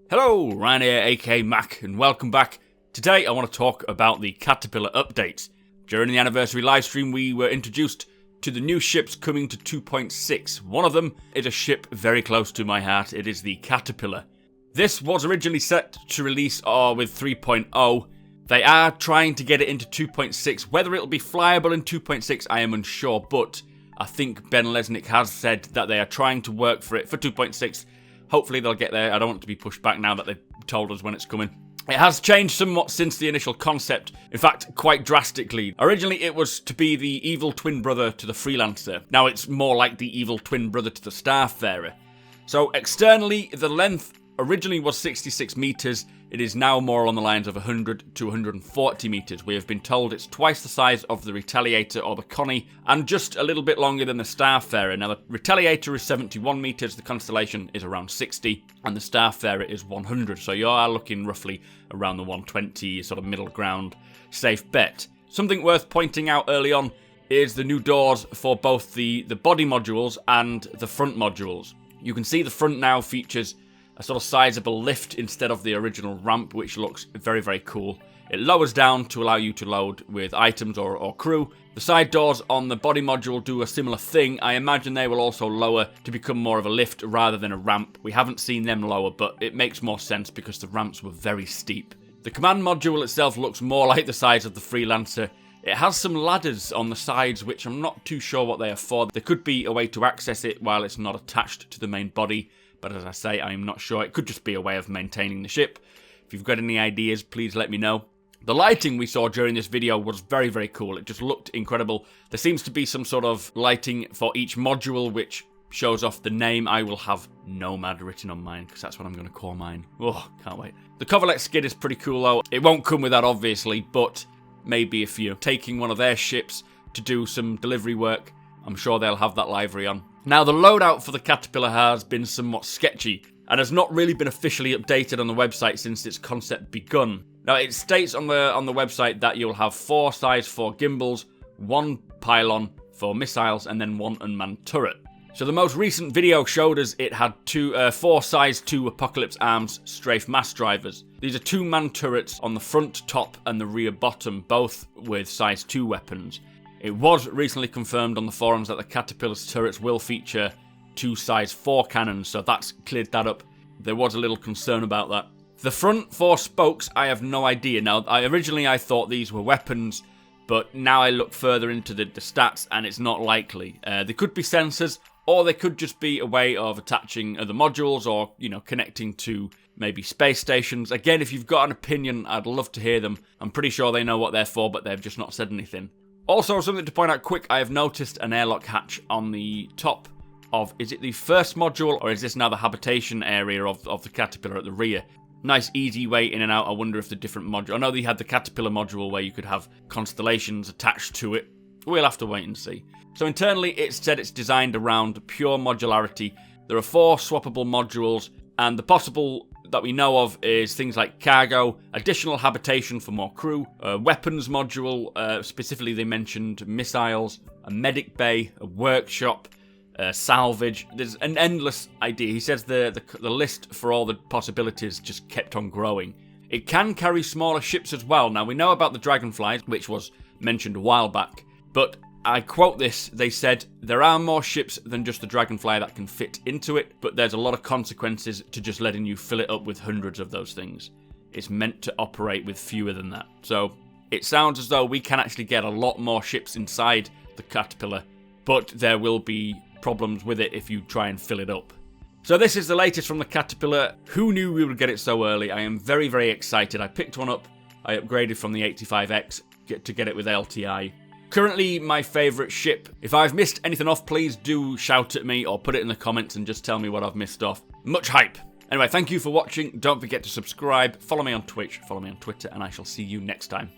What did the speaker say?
Hello, Ryan here, aka Mac, and welcome back. Today I want to talk about the Caterpillar updates. During the anniversary livestream we were introduced to the new ships coming to 2.6. One of them is a ship very close to my heart. It is the Caterpillar. This was originally set to release with 3.0. They are trying to get it into 2.6. Whether it'll be flyable in 2.6 I am unsure, but I think Ben Lesnick has said that they are trying to work for it for 2.6. Hopefully they'll get there. I don't want it to be pushed back now that they've told us when it's coming. It has changed somewhat since the initial concept. In fact, quite drastically. Originally it was to be the evil twin brother to the Freelancer. Now it's more like the evil twin brother to the Starfarer. So externally, the length originally was 66 meters. It is now more on the lines of 100 to 140 meters. We have been told it's twice the size of the Retaliator or the Connie, and just a little bit longer than the Starfarer. Now the Retaliator is 71 meters, the Constellation is around 60, and the Starfarer is 100. So you are looking roughly around the 120 sort of middle ground safe bet. Something worth pointing out early on is the new doors for both the body modules and the front modules. You can see the front now features a sort of sizable lift instead of the original ramp, which looks very, very cool. It lowers down to allow you to load with items or crew. The side doors on the body module do a similar thing. I imagine they will also lower to become more of a lift rather than a ramp. We haven't seen them lower, but it makes more sense because the ramps were very steep. The command module itself looks more like the size of the Freelancer. It has some ladders on the sides, which I'm not too sure what they are for. There could be a way to access it while it's not attached to the main body. But as I say, I'm not sure. It could just be a way of maintaining the ship. If you've got any ideas, please let me know. The lighting we saw during this video was very, very cool. It just looked incredible. There seems to be some sort of lighting for each module, which shows off the name. I will have Nomad written on mine, because that's what I'm going to call mine. Oh, can't wait. The Coverlet skid is pretty cool, though. It won't come with that, obviously, but maybe if you're taking one of their ships to do some delivery work, I'm sure they'll have that livery on. Now, the loadout for the Caterpillar has been somewhat sketchy and has not really been officially updated on the website since its concept begun. Now, it states on the website that you'll have 4 size 4 gimbals, 1 pylon for missiles, and then 1 unmanned turret. So the most recent video showed us it had 4 size 2 Apocalypse Arms strafe mass drivers. These are 2-man turrets on the front top and the rear bottom, both with size 2 weapons. It was recently confirmed on the forums that the Caterpillar's turrets will feature 2 size 4 cannons, so that's cleared that up. There was a little concern about that. The front 4 spokes, I have no idea. Now, originally I thought these were weapons, but now I look further into the stats and it's not likely. They could be sensors, or they could just be a way of attaching other modules or, connecting to maybe space stations. Again, if you've got an opinion, I'd love to hear them. I'm pretty sure they know what they're for, but they've just not said anything. Also, something to point out quick, I have noticed an airlock hatch on the top of, is it the first module, or is this now the habitation area of the Caterpillar at the rear? Nice, easy way in and out. I wonder if the different module... I know they had the Caterpillar module where you could have constellations attached to it. We'll have to wait and see. So internally, it said it's designed around pure modularity. There are 4 swappable modules, and the possible that we know of is things like cargo, additional habitation for more crew, a weapons module, specifically they mentioned missiles, a medic bay, a workshop, salvage. There's an endless idea. He says the list for all the possibilities just kept on growing. It can carry smaller ships as well. Now, we know about the Dragonflies, which was mentioned a while back, but I quote this, they said, there are more ships than just the Dragonfly that can fit into it, but there's a lot of consequences to just letting you fill it up with hundreds of those things. It's meant to operate with fewer than that. So it sounds as though we can actually get a lot more ships inside the Caterpillar, but there will be problems with it if you try and fill it up. So this is the latest from the Caterpillar. Who knew we would get it so early? I am very, very excited. I picked one up. I upgraded from the 85X to get it with LTI. Currently my favourite ship. If I've missed anything off, please do shout at me or put it in the comments and just tell me what I've missed off. Much hype. Anyway, thank you for watching. Don't forget to subscribe. Follow me on Twitch, follow me on Twitter, and I shall see you next time.